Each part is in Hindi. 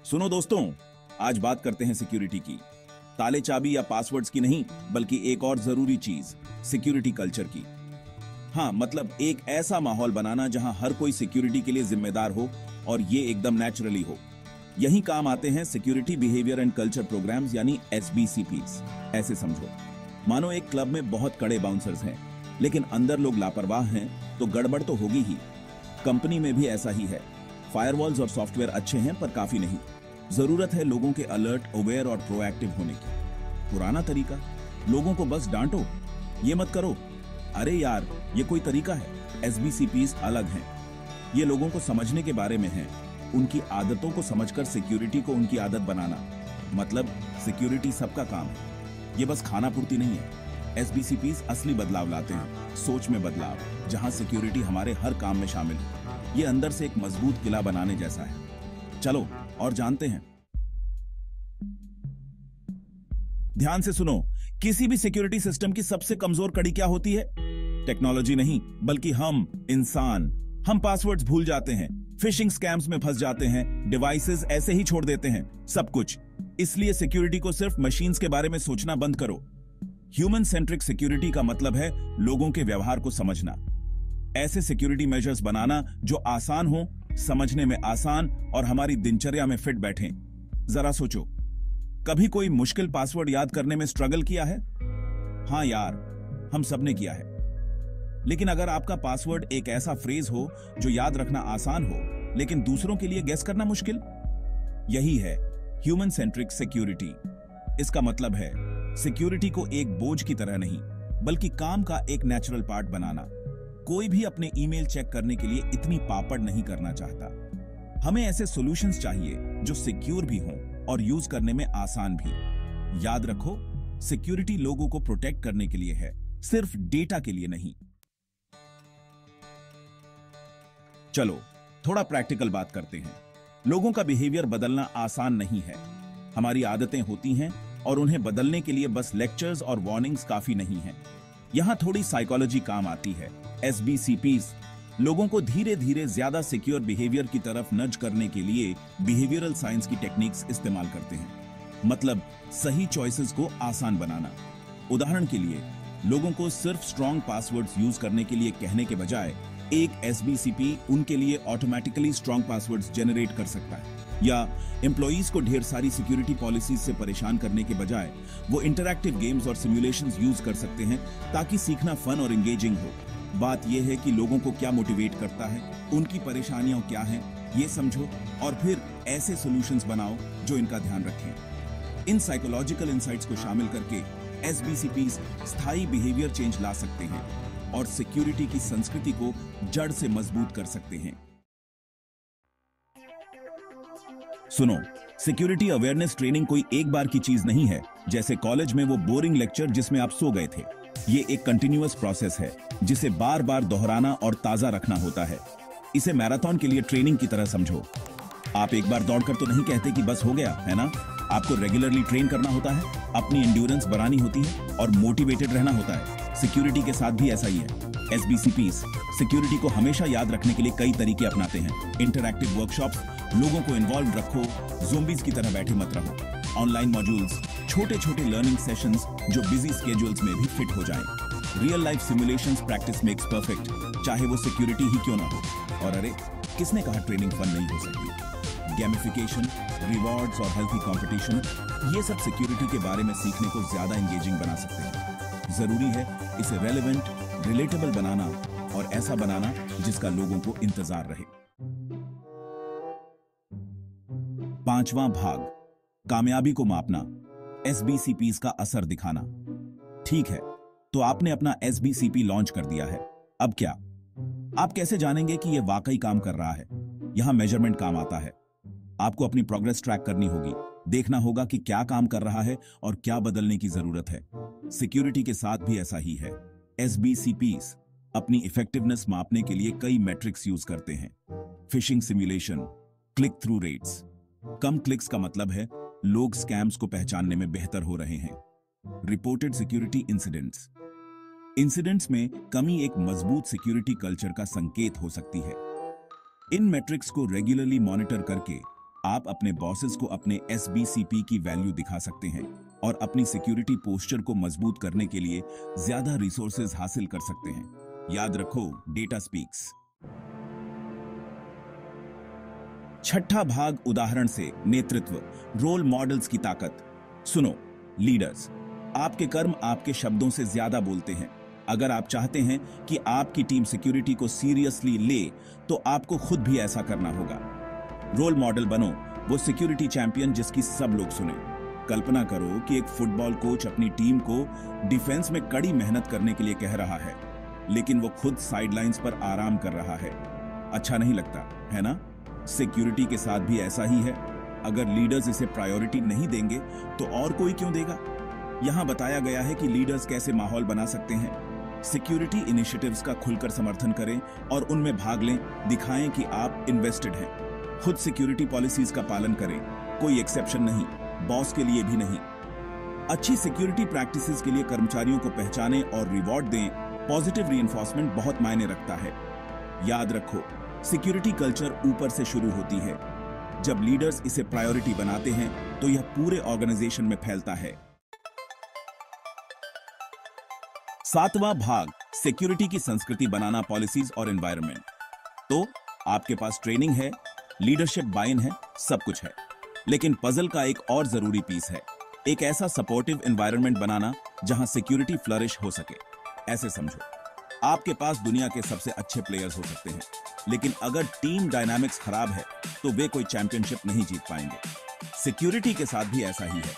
सुनो दोस्तों, आज बात करते हैं सिक्योरिटी की। ताले चाबी या पासवर्ड्स की नहीं, बल्कि एक और जरूरी चीज, सिक्योरिटी कल्चर की। हाँ, मतलब एक ऐसा माहौल बनाना जहां हर कोई सिक्योरिटी के लिए जिम्मेदार हो और ये एकदम नेचुरली हो। यही काम आते हैं security behaviour and culture programmes यानी SBCPs। ऐसे समझो, मानो एक क्लब में बहुत कड़े बाउंसर्स हैं, लेकिन अंदर लोग लापरवाह हैं तो गड़बड़ तो होगी ही। कंपनी में भी ऐसा ही है। फायरवॉल्स और सॉफ्टवेयर अच्छे हैं पर काफी नहीं। जरूरत है लोगों के अलर्ट, अवेयर और प्रोएक्टिव होने की। पुराना तरीका, लोगों को बस डांटो, ये मत करो। अरे यार, ये कोई तरीका है? SBCPs अलग हैं। ये लोगों को समझने के बारे में हैं, उनकी आदतों को समझकर सिक्योरिटी को उनकी आदत बनाना। मतलब सिक्योरिटी सबका काम है, ये बस खाना पूर्ति नहीं है। SBCPs असली बदलाव लाते हैं, सोच में बदलाव, जहां सिक्योरिटी हमारे हर काम में शामिल है। ये अंदर से एक मजबूत किला बनाने जैसा है। चलो और जानते हैं। ध्यान से सुनो, किसी भी सिक्योरिटी सिस्टम की सबसे कमजोर कड़ी क्या होती है? टेक्नोलॉजी नहीं, बल्कि हम इंसान। हम पासवर्ड्स भूल जाते हैं, फिशिंग स्कैम्स में फंस जाते हैं, डिवाइसेस ऐसे ही छोड़ देते हैं, सब कुछ। इसलिए सिक्योरिटी को सिर्फ मशीन्स के बारे में सोचना बंद करो। ह्यूमन सेंट्रिक सिक्योरिटी का मतलब है लोगों के व्यवहार को समझना। ऐसे सिक्योरिटी मेजर्स बनाना जो आसान हो, समझने में आसान और हमारी दिनचर्या में फिट बैठें। जरा सोचो, कभी कोई मुश्किल पासवर्ड याद करने में स्ट्रगल किया है? हाँ यार, हम सबने किया है। लेकिन अगर आपका पासवर्ड एक ऐसा फ्रेज हो जो याद रखना आसान हो, लेकिन दूसरों के लिए गेस करना मुश्किल, यही है ह्यूमन सेंट्रिक सिक्योरिटी। इसका मतलब है सिक्योरिटी को एक बोझ की तरह नहीं, बल्कि काम का एक नेचुरल पार्ट बनाना। कोई भी अपने ईमेल चेक करने के लिए इतनी पापड़ नहीं करना चाहता। हमें ऐसे सॉल्यूशंस चाहिए जो सिक्योर भी हों और यूज करने में आसान भी। याद रखो, सिक्योरिटी लोगों को प्रोटेक्ट करने के लिए है, सिर्फ डेटा के लिए नहीं। चलो थोड़ा प्रैक्टिकल बात करते हैं। लोगों का बिहेवियर बदलना आसान नहीं है। हमारी आदतें होती हैं और उन्हें बदलने के लिए बस लेक्चर्स और वार्निंग्स काफी नहीं है। यहां थोड़ी साइकोलॉजी काम आती है। SBCPs लोगों को धीरे धीरे ज्यादा सिक्योर बिहेवियर की तरफ नज करने के लिए बिहेवियरल साइंस की टेक्निक्स इस्तेमाल करते हैं। मतलब सही चॉइसेस को आसान बनाना। उदाहरण के लिए, लोगों को सिर्फ स्ट्रॉन्ग पासवर्ड्स यूज करने के लिए कहने के बजाय एक SBCP उनके लिए ऑटोमेटिकली स्ट्रॉन्ग पासवर्ड्स जनरेट कर सकता है। या एम्प्लॉइज को ढेर सारी सिक्योरिटी पॉलिसीज से परेशान करने के बजाय वो इंटरैक्टिव गेम्स और सिमुलेशंस यूज कर सकते हैं ताकि सीखना फन और एंगेजिंग हो। बात यह है कि लोगों को क्या मोटिवेट करता है, उनकी परेशानियां क्या हैं, ये समझो और फिर ऐसे सॉल्यूशंस बनाओ जो इनका ध्यान रखें। इन साइकोलॉजिकल इंसाइट्स को शामिल करके SBCPs स्थायी बिहेवियर चेंज ला सकते हैं और सिक्योरिटी की संस्कृति को जड़ से मजबूत कर सकते हैं। सुनो, सिक्योरिटी अवेयरनेस ट्रेनिंग कोई एक बार की चीज नहीं है, जैसे कॉलेज में वो बोरिंग लेक्चर जिसमें आप सो गए थे। ये एक कंटिन्यूअस प्रोसेस है जिसे बार बार दोहराना और ताजा रखना होता है। इसे मैराथन के लिए ट्रेनिंग की तरह समझो। आप एक बार दौड़कर तो नहीं कहते कि बस हो गया, है ना? आपको रेगुलरली ट्रेन करना होता है, अपनी एंड्योरेंस बढ़ानी होती है और मोटिवेटेड रहना होता है। सिक्योरिटी के साथ भी ऐसा ही है। SBCPs सिक्योरिटी को हमेशा याद रखने के लिए कई तरीके अपनाते हैं। इंटरैक्टिव वर्कशॉप्स, लोगों को इन्वॉल्व रखो, ज़ोंबीज की तरह बैठे मत रहो। ऑनलाइन मॉड्यूल्स, छोटे छोटे लर्निंग सेशंस जो बिजी स्केड्यूल्स में भी फिट हो जाएं। Real life simulations, practice makes perfect, चाहे वो सिक्योरिटी ही क्यों ना हो। और अरे, किसने कहा ट्रेनिंग फन नहीं हो सकती? गेमिफिकेशन, रिवॉर्ड्स और हेल्थी कंपटीशन, ये सब सिक्योरिटी के बारे में सीखने को ज्यादा एंगेजिंग बना सकते हैं। जरूरी है इसे रेलेवेंट, रिलेटेबल बनाना और ऐसा बनाना जिसका लोगों को इंतजार रहे। 5वां भाग, कामयाबी को मापना, SBCPs का असर दिखाना। ठीक है, तो आपने अपना SBCP लॉन्च कर दिया है। अब क्या? आप कैसे जानेंगे कि यह वाकई काम कर रहा है? यहां मेजरमेंट काम आता है। आपको अपनी प्रोग्रेस ट्रैक करनी होगी, देखना होगा कि क्या काम कर रहा है और क्या बदलने की जरूरत है। सिक्योरिटी के साथ भी ऐसा ही है। SBCPs अपनी इफेक्टिवनेस मापने के लिए कई मैट्रिक्स यूज करते हैं। Phishing simulation, click through rates. कम क्लिक्स का मतलब है लोग स्कैम्स को पहचानने में बेहतर हो रहे हैं। रिपोर्टेड सिक्योरिटी इंसिडेंट्स, इंसिडेंट्स में कमी एक मजबूत सिक्योरिटी कल्चर का संकेत हो सकती है। इन मैट्रिक्स को रेगुलरली मॉनिटर करके आप अपने बॉसेस को अपने एसबीसीपी की वैल्यू दिखा सकते हैं और अपनी सिक्योरिटी पोस्चर को मजबूत करने के लिए ज्यादा रिसोर्सेज हासिल कर सकते हैं। याद रखो, डेटा स्पीक्स। छठा भाग, उदाहरण से नेतृत्व, रोल मॉडल्स की ताकत। सुनो लीडर्स, आपके कर्म आपके शब्दों से ज्यादा बोलते हैं। अगर आप चाहते हैं कि आपकी टीम सिक्योरिटी को सीरियसली ले, तो आपको खुद भी ऐसा करना होगा। रोल मॉडल बनो, वो सिक्योरिटी चैंपियन जिसकी सब लोग सुने। कल्पना करो कि एक फुटबॉल कोच अपनी टीम को डिफेंस में कड़ी मेहनत करने के लिए कह रहा है, लेकिन वो खुद साइडलाइंस पर आराम कर रहा है। अच्छा नहीं लगता, है ना? सिक्योरिटी के साथ भी ऐसा ही है। अगर लीडर्स इसे प्रायोरिटी नहीं देंगे तो और कोई क्यों देगा? यहां बताया गया है कि लीडर्स कैसे माहौल बना सकते हैं। सिक्योरिटी इनिशिएटिव्स का खुलकर समर्थन करें और उनमें भाग लें। दिखाएं कि आप इन्वेस्टेड हैं। खुद सिक्योरिटी पॉलिसीज का पालन करें, कोई एक्सेप्शन नहीं, बॉस के लिए भी नहीं। अच्छी सिक्योरिटी प्रैक्टिसेस के लिए कर्मचारियों को पहचानें और रिवॉर्ड दें। पॉजिटिव रीइंफोर्समेंट बहुत मायने रखता है। याद रखो, सिक्योरिटी कल्चर ऊपर से शुरू होती है। जब लीडर्स इसे प्रायोरिटी बनाते हैं तो यह पूरे ऑर्गेनाइजेशन में फैलता है। सातवां भाग, सिक्योरिटी की संस्कृति बनाना, पॉलिसीज और एनवायरनमेंट। तो आपके पास ट्रेनिंग है, लीडरशिप बाइन है, सब कुछ है, लेकिन पजल का एक और जरूरी पीस है, एक ऐसा सपोर्टिव एनवायरनमेंट बनाना जहां सिक्योरिटी फ्लरिश हो सके। ऐसे समझो, आपके पास दुनिया के सबसे अच्छे प्लेयर्स हो सकते हैं, लेकिन अगर टीम डायनामिक्स खराब है तो वे कोई चैंपियनशिप नहीं जीत पाएंगे। सिक्योरिटी के साथ भी ऐसा ही है।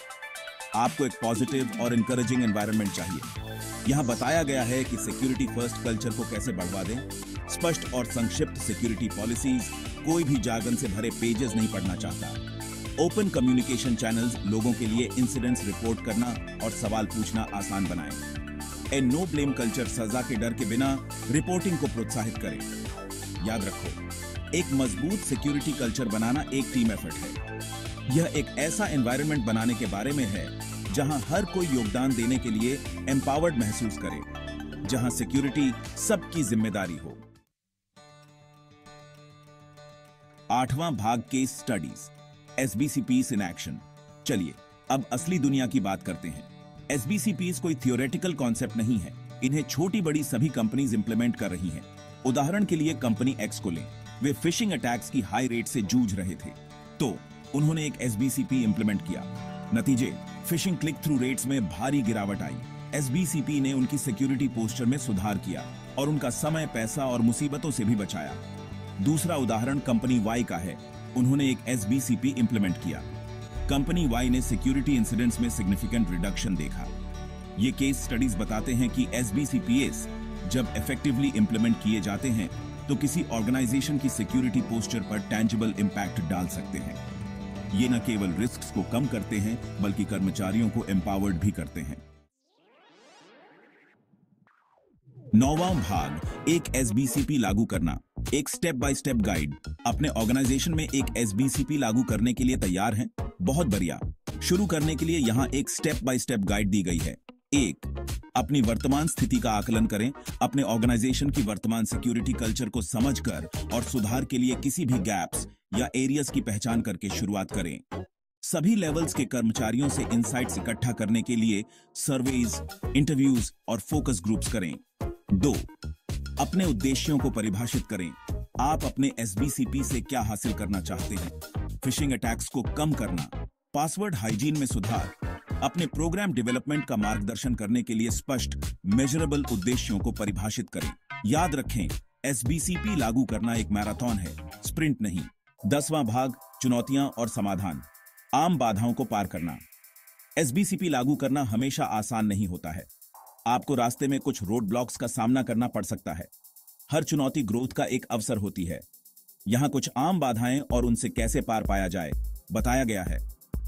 आपको एक पॉजिटिव और इंकरेजिंग एनवायरनमेंट चाहिए। यहां बताया गया है कि सिक्योरिटी फर्स्ट कल्चर को कैसे बढ़वा दें। स्पष्ट और संक्षिप्त सिक्योरिटी पॉलिसीज, कोई भी जार्गन से भरे पेजेस नहीं पढ़ना चाहता। ओपन कम्युनिकेशन चैनल्स, लोगों के लिए इंसिडेंट्स रिपोर्ट करना और सवाल पूछना आसान बनाएं। ए नो ब्लेम कल्चर, सजा के डर के बिना रिपोर्टिंग को प्रोत्साहित करें। याद रखो, एक मजबूत सिक्योरिटी कल्चर बनाना एक टीम एफर्ट है। यह एक ऐसा एनवायरनमेंट बनाने के बारे में है जहां हर कोई योगदान देने के लिए एम्पावर्ड महसूस करे, जहां सिक्योरिटी सबकी जिम्मेदारी हो। आठवां भाग, केस स्टडीज, एसबीसीपीस इन एक्शन। चलिए अब असली दुनिया की बात करते हैं। एसबीसीपीस कोई थियोरेटिकल कॉन्सेप्ट नहीं है, इन्हें छोटी बड़ी सभी कंपनीज इंप्लीमेंट कर रही हैं। उदाहरण के लिए कंपनी एक्स को लें, वे फिशिंग अटैक्स की हाई रेट से जूझ रहे थे, तो उन्होंने एक एसबीसीपी इंप्लीमेंट किया। नतीजे, फिशिंग क्लिक थ्रू रेट्स में भारी गिरावट आई। एसबीसीपी ने उनकी सिक्योरिटी पोस्चर में सुधार किया और उनका समय, पैसा और मुसीबतों से भी बचाया। दूसरा उदाहरण कंपनी वाई का है। उन्होंने एक एसबीसीपी इंप्लीमेंट किया। कंपनी वाई ने सिक्योरिटी इंसिडेंट्स में सिग्निफिकेंट रिडक्शन देखा। ये केस स्टडीज बताते हैं कि एसबीसीपीएस जब इफेक्टिवली इंप्लीमेंट किए जाते हैं तो किसी ऑर्गेनाइजेशन की सिक्योरिटी पोस्चर पर टैंजिबल इंपैक्ट डाल सकते हैं। ये न केवल रिस्क्स को कम करते हैं बल्कि कर्मचारियों को एम्पावर्ड भी करते हैं। नौवां भाग, एक एसबीसीपी लागू करना, एक स्टेप बाय स्टेप गाइड। अपने ऑर्गेनाइजेशन में एक एसबीसीपी लागू करने के लिए तैयार हैं? बहुत बढ़िया। शुरू करने के लिए यहां एक स्टेप बाय स्टेप गाइड दी गई है। एक, अपनी वर्तमान स्थिति का आकलन करें। अपने ऑर्गेनाइजेशन की वर्तमान सिक्योरिटी कल्चर को समझकर और सुधार के लिए किसी भी गैप्स या एरियाज की पहचान करके शुरुआत करें। सभी लेवल्स के कर्मचारियों से इनसाइट्स इकट्ठा करने के लिए सर्वेज, इंटरव्यूज और फोकस ग्रुप्स करें। 2, अपने उद्देश्यों को परिभाषित करें। आप अपने एसबीसीपी से क्या हासिल करना चाहते हैं? फिशिंग अटैक्स को कम करना, पासवर्ड हाइजीन में सुधार। अपने प्रोग्राम डेवलपमेंट का मार्गदर्शन करने के लिए स्पष्ट, मेजरेबल उद्देश्यों को परिभाषित करें। याद रखें, एसबीसीपी लागू करना एक मैराथन है, स्प्रिंट नहीं। 10वां भाग, चुनौतियां और समाधान, आम बाधाओं को पार करना। एसबीसीपी लागू करना हमेशा आसान नहीं होता है। आपको रास्ते में कुछ रोड ब्लॉक्स का सामना करना पड़ सकता है। हर चुनौती ग्रोथ का एक अवसर होती है। यहां कुछ आम बाधाएं और उनसे कैसे पार पाया जाए बताया गया है।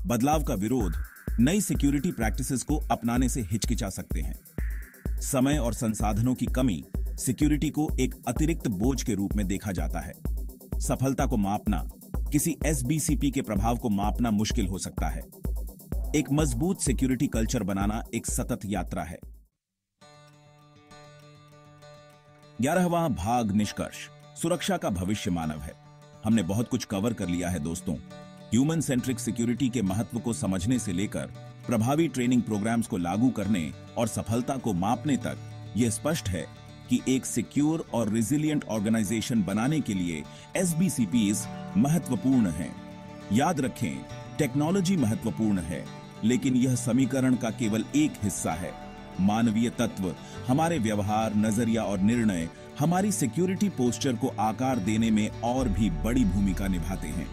बदलाव का विरोध, नई सिक्योरिटी प्रैक्टिसेस को अपनाने से हिचकिचा सकते हैं। समय और संसाधनों की कमी, सिक्योरिटी को एक अतिरिक्त बोझ के रूप में देखा जाता है। सफलता को मापना, किसी एसबीसीपी के प्रभाव को मापना मुश्किल हो सकता है। एक मजबूत सिक्योरिटी कल्चर बनाना एक सतत यात्रा है। 11वां भाग, निष्कर्ष, सुरक्षा का भविष्य मानव है। हमने बहुत कुछ कवर कर लिया है दोस्तों। ह्यूमन सेंट्रिक सिक्योरिटी के महत्व को समझने से लेकर प्रभावी ट्रेनिंग प्रोग्राम्स को लागू करने और सफलता को मापने तक यह स्पष्ट है कि एक सिक्योर और रिजिलिएंट ऑर्गेनाइजेशन बनाने के लिए एसबीसीपीज महत्वपूर्ण हैं। याद रखें, टेक्नोलॉजी महत्वपूर्ण है, लेकिन यह समीकरण का केवल एक हिस्सा है। मानवीय तत्व, हमारे व्यवहार, नजरिया और निर्णय हमारी सिक्योरिटी पोस्चर को आकार देने में और भी बड़ी भूमिका निभाते हैं।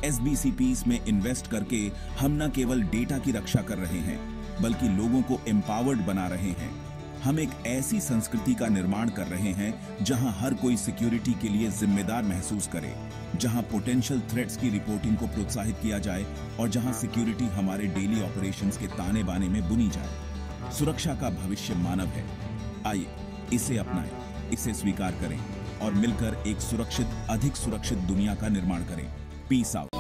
एसबीसीपीज में इन्वेस्ट करके हम न केवल डेटा की रक्षा कर रहे हैं, बल्कि लोगों को एम्पावर्ड बना रहे हैं। हम एक ऐसी संस्कृति का निर्माण कर रहे हैं जहां हर कोई सिक्योरिटी के लिए जिम्मेदार महसूस करे, जहां पोटेंशियल थ्रेट्स की रिपोर्टिंग को प्रोत्साहित किया जाए और जहां सिक्योरिटी हमारे डेली ऑपरेशंस के ताने बाने में बुनी जाए। सुरक्षा का भविष्य मानव है। आइए इसे अपनाएं, इसे स्वीकार करें और मिलकर एक सुरक्षित, अधिक सुरक्षित दुनिया का निर्माण करें। Peace out.